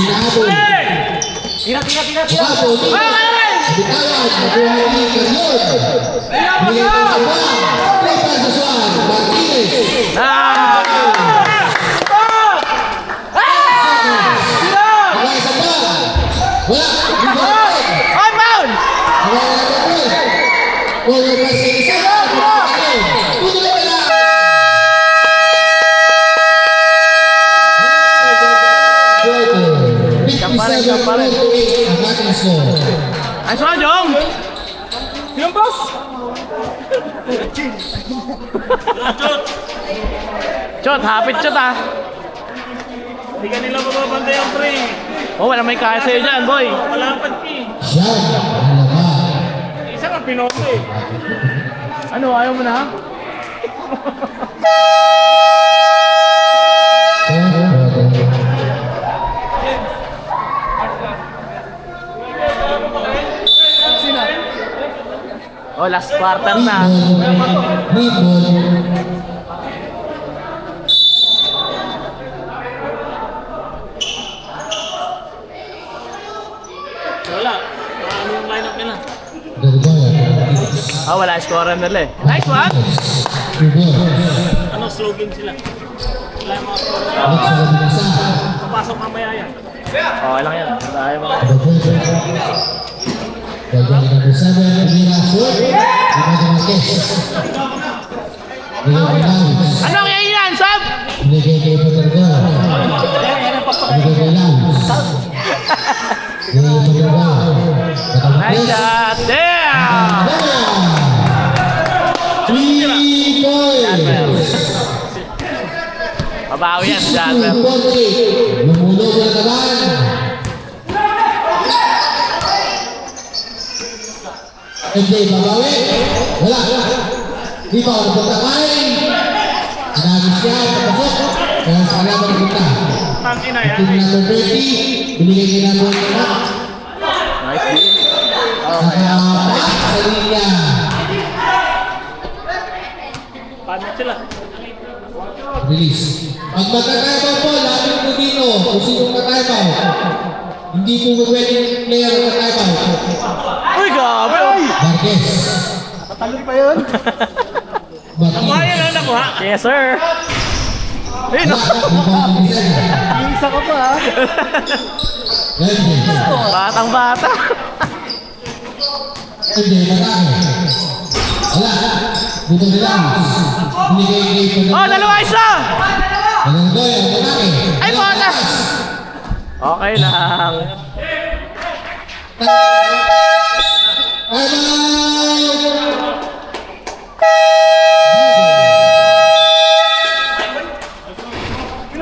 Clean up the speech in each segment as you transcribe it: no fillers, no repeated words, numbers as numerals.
Tira. Ay, so Jong! Yung boss! Chot, hapit chot ah! Hindi ka nila mababanda yung pre. Oh, wala may kaya sa'yo dyan, boy! Malapad ki. Isa ka pinoto eh. Ano, ayaw mo na? Oh, last quarter na. Wala. Ano yung lineup nila? Oh, wala scorer nila eh. Nice one! Ano slogan sila? Wala yung mga score. Papasok mamaya yan. Okay lang yan. Ayaw mo. Anong yan, Sab? Nice shot! Damn! 3 points. Mabawi yan si Jasper. Lumulog na naman. MJ, babawi. Wala. Di pa ako nagpagkamay. Sinagis siya, kapasok. Kaya sa kanya magpunta. Tangina yan. Team number 30, binigay niya na buwan na. Nice deal. Nakapaak sa linya. Paano sila? Release. Pag magkakaibaw po, lapit mo dito. Kung sino magkakaibaw. Hindi po pwedeng player magkakaibaw. Uy, gabi! Uy! Marquez. Patalon pa yun. Nakuha yan ha, nakuha. Yes, sir! Ayun, no? Yung isa ko pa ha. Batang-bata. Hindi, marami. Wala. Dito nila. Binigay ko na. Oh, dalawa isa! Nananggoy, ang marami. Ay, bata! Okay lang.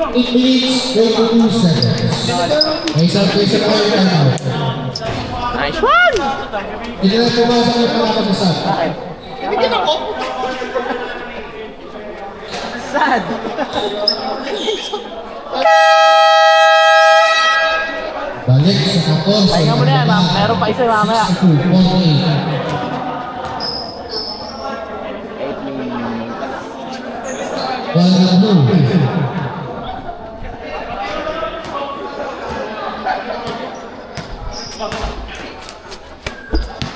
It minutes, 22 seconds. May isang place na kayo timeout. Nice one! Hindi na pumasok yung pangkakasasap. Bigyan ako. Sad. Balik sa 14. Pahinga mo na yan, ma'am. Meron pa isa mamaya. 2.8.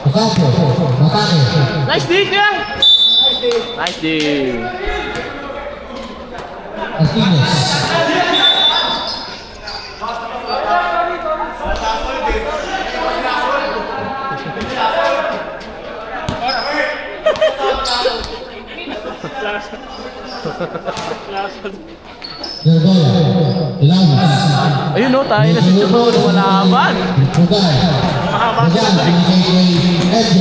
Ocampo, atake. Nice dig, yeah! Nice dig. Martinez. Gargoya, Ilamis. Ayun, no, tayo na si Chutol. Wala man. Pugay. Pugay, binigay kay MJ.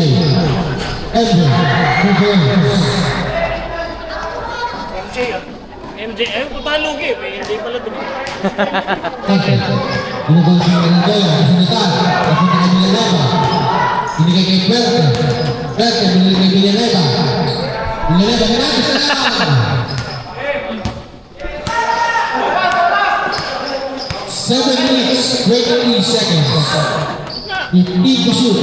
MJ, 2 points. MJ, ayun po tayo lugi. MJ pala dun. Binigay si Gargoya, kasunita. Kasunita kay Villanova. Binigay kay Puerte. Puerte, binigay kay Villanova. Villanova, hinagis na lang. 7 minutes, 23 seconds. You need to shoot.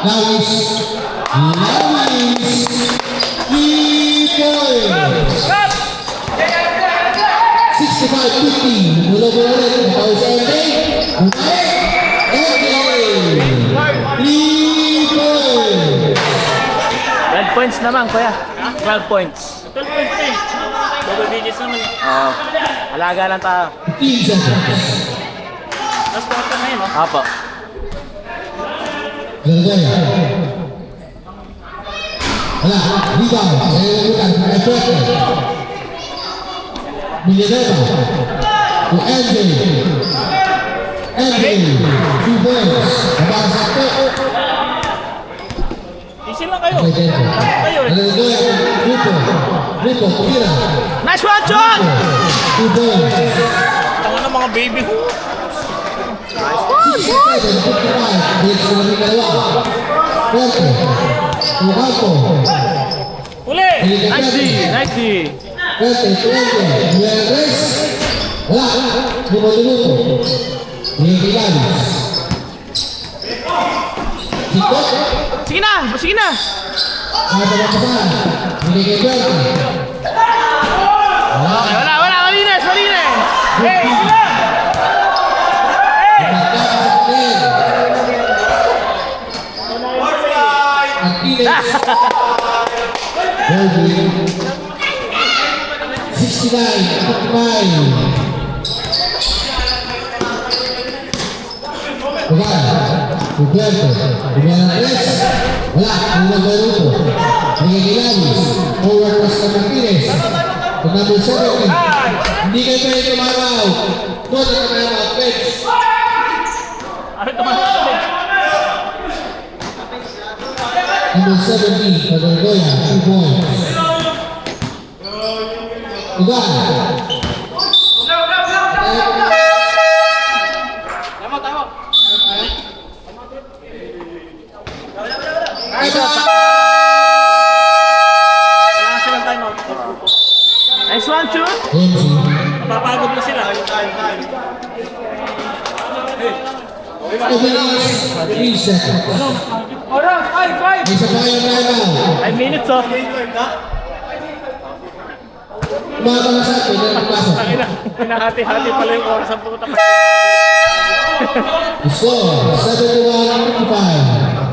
Now is Lawis. 50. Mulo po ulit. Matao sa MJ. Bumalik. MJ. 3 points. 12 points naman, kuya. 12 points. 12 points na eh. Double digits naman eh. Oo. Alaga lang tayo. 15 seconds. Last quarter na yun, oh. Apo. Gargoya. Wala. Rebound. Nailagutan. Effort. Villanueva. To MJ. MJ. 2 points. Nabasa sa ito. Isin lang kayo. Okay, tempo. Kayo eh. Gargoya. Grupo. Grupo. Tumira. Nice one, John! 2 points. Tanga na mga baby. 67, 55. Dito sa labing dalawa. Fuerte. Tuhato. Uli! Nice D! Nice D! Fuerte. Fuerte. Nueves. Wala. Lumuluto. Hindi Galis. Sikot. Sige na! Sige na! Natapapasan. Hindi kay Fuerte. Wala. Wala! Malinis! Malinis! Hey! Sila! Bogey 69, 55. Bukan, Roberto, Gubernares, wala, Ulang Baruto, Miguel Howard Pastor Martinez, to number 70. Hindi kayo pwede tumamaw. No, na tumamaw, Pets. Ano tumatakot? Number 70, Pagargoya, 2 points. Ugan. Wala silang time out. Nice one, Chun! MC. Napapagod na sila. 2 minutes, 3 seconds. Oras! 5! May isa pa kayong timeout. 5 minutes, oh. Umaga sa atin, na nagpasok. Pinahati-hati pala yung oras ang puta. Score, 71-55.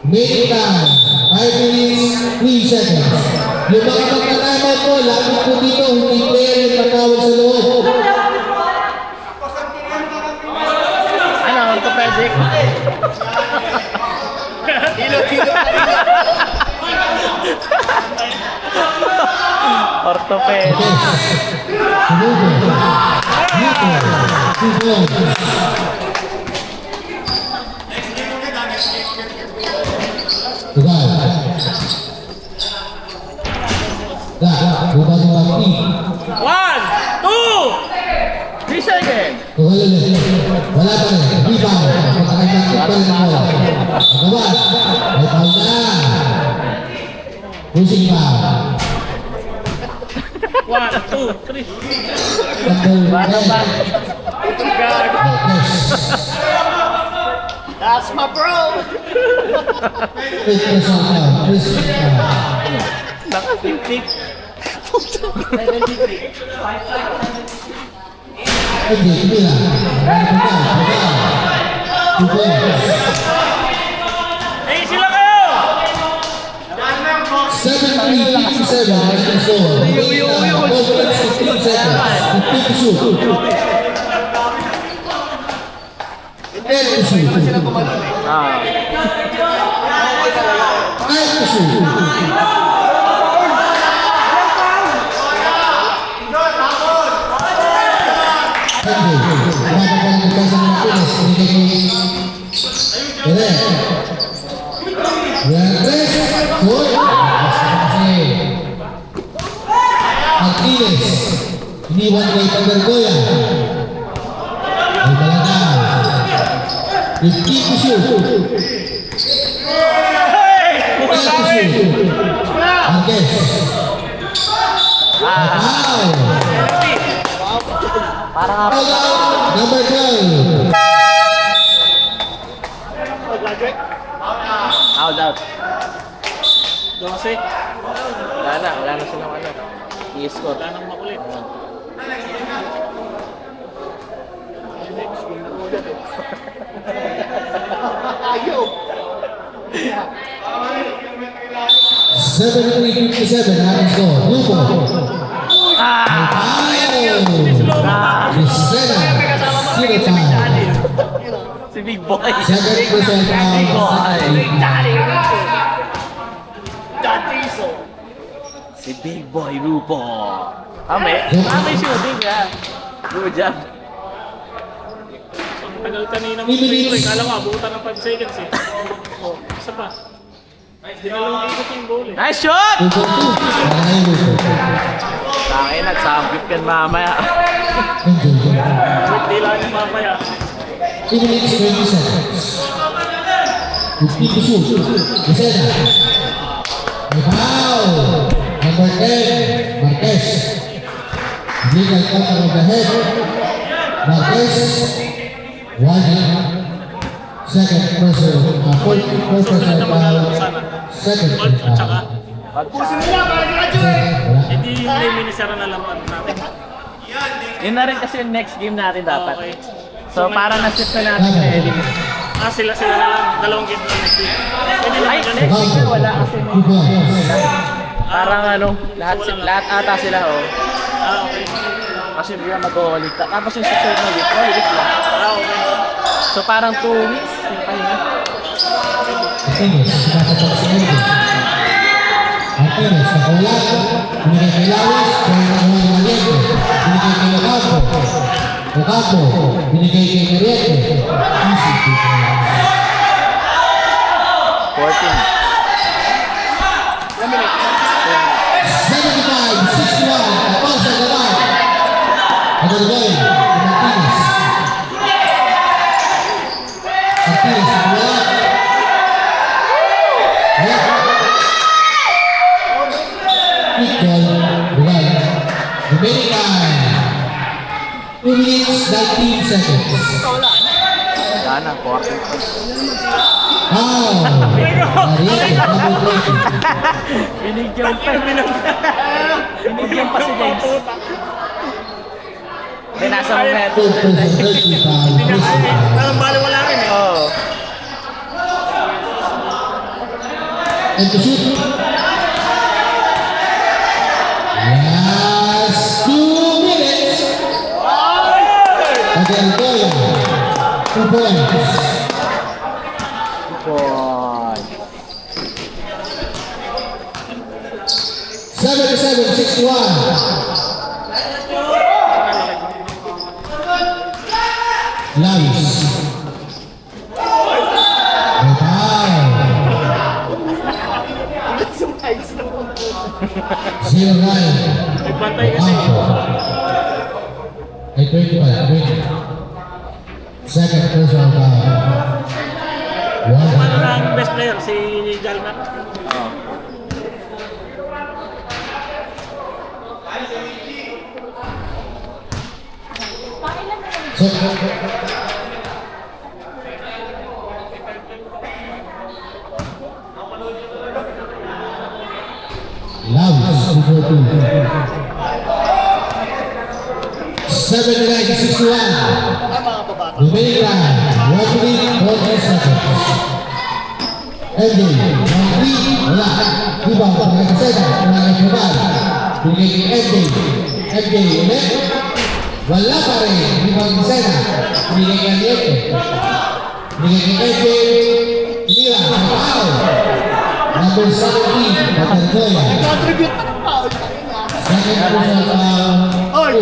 Main time, 5 minutes, 3 seconds. Yung mga magka-timeout po, lapit po dito, hindi player yung matawag sa loob. Ano, orthopedic? Orthopedic. Subugo. Dito. 2 points. Tugal. Bukan waktu. 1! 2! 3 seconds. Tugal ulit. Wala pa rin. Rebound. Magkakaitakot pa rin ako. Magawas. May foul na. Pusing pa. 1, 2, 3. Number 10. Yes. That's my bro! 8% now. 3% now. Nakatintik. Okay, Camila. Two points. Eh, sila kayo! 73-57. Next score. 15 seconds. 15 to shoot. 10 to shoot. Ah. 5 to shoot. Mababang ipasa ng Pinas. Correct. Andres. Good. Martinez. Iniwan kay Pagargoya. Ay talaga. 15 to shoot. 10 to shoot. Marquez. Wow. Parang Number 12. out. 12. Wala na silang ano. I-score. Wala nang makulit. Seven 57, ating score. Lupo. Si Big Boy. 7% Si Big Boy Rupo. May shooting ka. Good job. Ang tagal kanina mo free throw. Kala ko abutan ng 5 seconds eh. Oh, isa pa. Dinalawang ikot yung goal eh. Nice shot! Tangin, nagsambit ka mamaya. Di lang yung mamaya. 2 minutes, 20 seconds. Keep the shoot. Lucena. Wow! Number 10, Marquez. Legal counter of the head. Marquez. 1 second person. 4% foul. Second Golf at saka. foul. Hindi yung minisara na lang natin. Yun na rin kasi yung next game natin dapat. Okay. So parang na-shift na natin kay Ellie. Sila na lang. Dalawang game na next week. Pwede Ay, lang next week na wala kasi may... 2 points. Parang ano, lahat ata sila Okay. Kasi bigla mag-holic. Tapos yung susunod na week, holic lang. Okay. So parang 2 weeks yung pahinga. Martinez, sinasapak si Elvin. Martinez, nakulat. Binigay kay Lawis, kaya nakuha ng Maliente. Binigay kay Ocampo. Ocampo, binigay kay Meriente. Easy to 14. 75-61, kapal sa gabay. Agad-agad, Martinez. Martinez, nakulat. Equal, Rugal. Remaining time. 2 minutes, 19 seconds. Wala na, 14. Wow! Mariette, double breaking. Binigyan pa si James. Hindi, nasa moment. 2 person 35. Parang bali wala rin eh. Oo. And to shoot. Last 2 minutes. Again, Goya. 2 points. Boy. 77-61. Lawis. Zero nine. Nagbantay kasi eh. Ay, 25. Second person foul. Ano na ang best player? Si Jalman? So, Lawis, 79-61. Remaining time, 1 minute, 40 seconds. Ending, 1-3, wala. Rebound, mga kasena, mga kibal. Bigay kay Ending. Ending, ulit. Wala pa rin, rebound kasena. Bigay kay Ending. Bigay kay Ending. Mira, foul. Number 17, Patergoya. Contribute pa ng foul. Second person foul. Oy!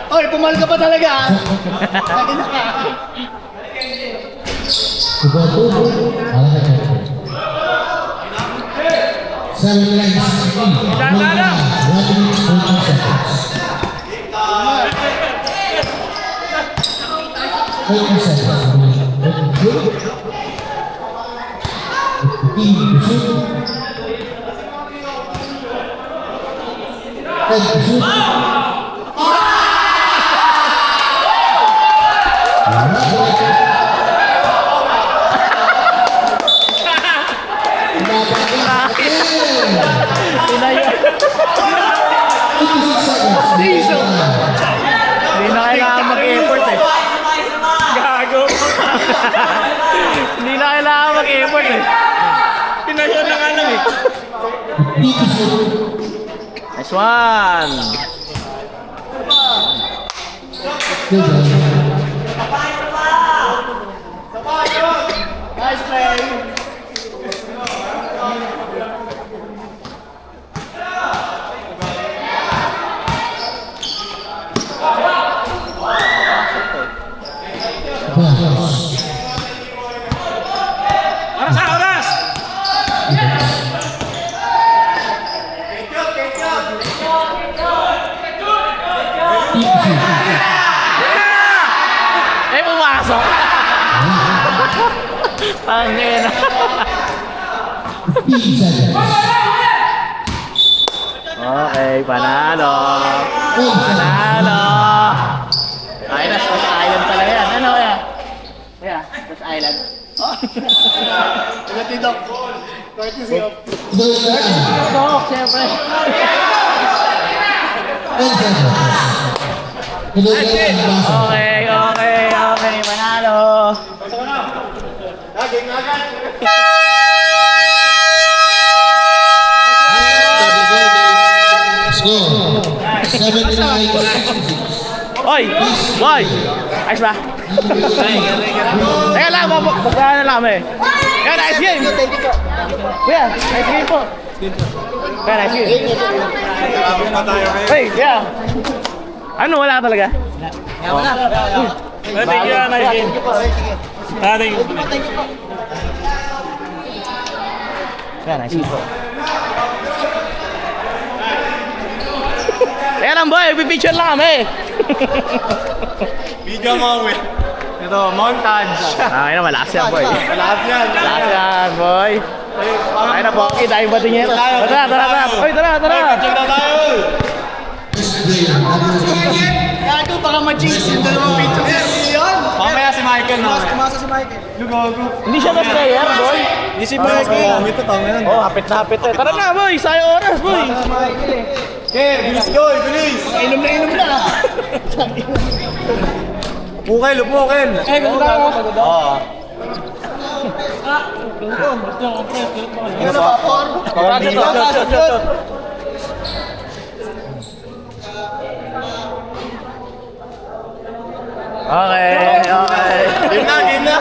Oy, pumal ka pa talaga. Nakina ka. Tubo-tubo. Wala ka dyan. 79-63. Dada! 1 minute, 14 seconds. 20 seconds. 15 to shoot. 10 to shoot. Deep shoot. Nice one. Good ball. Nice play. Pass. Oras ha, oras. Deep shoot. Eh, pumasok. Tangin. 15 seconds. Okay, panalo. Panalo. Ay, na Stas Island pala yan. Ano kaya? Kaya, Stas Island. Gatidok. Courtesy of. Ito, siyempre. 10 seconds. Tuloy na ang basa. Okay, okay, okay. Panalo. Score. 79-66. Oy! Boy! Ayos ba? Teka lang, magkano lang eh. Kaya nice game! Kuya, nice game po. Kaya nice game. Hey, kuya. Ano, wala talaga? Thank you, nice game. Thank you. Kaya nice game po. Teka lang boy, pipicture lang kami. Video mo, we. Ito, montage. Ay na, malakas yan boy. Lahat yan. Malakas yan boy. Ay na po, kita yung bating yan. Tara, tara. Oy, tara. Check na tayo. Gago, baka ma-jinx yung dalawang picture. Yun! Mamaya si Michael na. Kumasa si Michael. Hindi siya best player boy. Hindi si Michael. Ito, tama yan. Oh, hapit na hapit eh. Tara na boy, sayang oras boy. Michael eh. Okay, bilis go, bilis. Inom na. Pukil, pukil. Eh, ganun na ako. Oo. Ano ba, Por? Shot. Okay. Game na.